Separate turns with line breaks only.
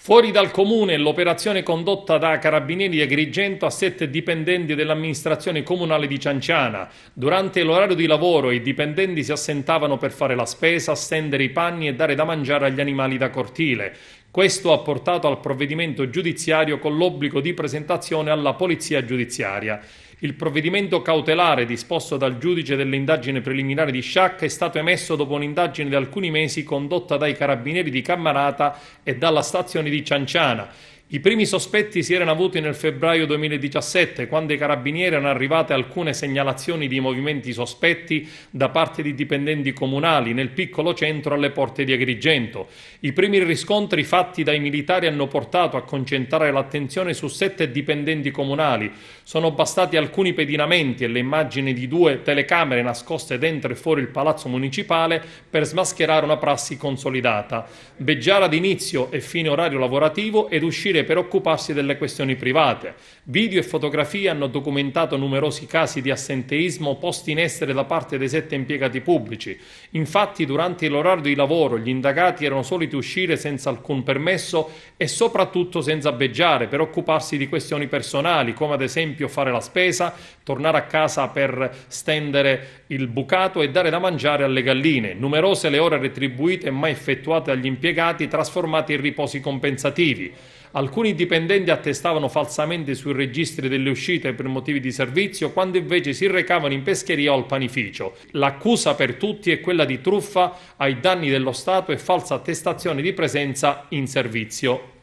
Fuori dal comune l'operazione condotta da Carabinieri di Agrigento a 7 dipendenti dell'amministrazione comunale di Cianciana. Durante l'orario di lavoro i dipendenti si assentavano per fare la spesa, stendere i panni e dare da mangiare agli animali da cortile. Questo ha portato al provvedimento giudiziario con l'obbligo di presentazione alla polizia giudiziaria. Il provvedimento cautelare disposto dal giudice delle indagini preliminari di Sciacca è stato emesso dopo un'indagine di alcuni mesi condotta dai carabinieri di Cammarata e dalla stazione di Cianciana. I primi sospetti si erano avuti nel febbraio 2017, quando ai carabinieri erano arrivate alcune segnalazioni di movimenti sospetti da parte di dipendenti comunali nel piccolo centro alle porte di Agrigento. I primi riscontri fatti dai militari hanno portato a concentrare l'attenzione su 7 dipendenti comunali. Sono bastati alcuni pedinamenti e le immagini di 2 telecamere nascoste dentro e fuori il palazzo municipale per smascherare una prassi consolidata. Beggiare ad inizio e fine orario lavorativo ed uscire per occuparsi delle questioni private. Video e fotografie hanno documentato numerosi casi di assenteismo posti in essere da parte dei 7 impiegati pubblici. Infatti, durante l'orario di lavoro, gli indagati erano soliti uscire senza alcun permesso e soprattutto senza beggiare per occuparsi di questioni personali, come ad esempio fare la spesa, tornare a casa per stendere il bucato e dare da mangiare alle galline. Numerose le ore retribuite mai effettuate dagli impiegati trasformate in riposi compensativi. Alcuni dipendenti attestavano falsamente sui registri delle uscite per motivi di servizio, quando invece si recavano in pescheria o al panificio. L'accusa per tutti è quella di truffa ai danni dello Stato e falsa attestazione di presenza in servizio.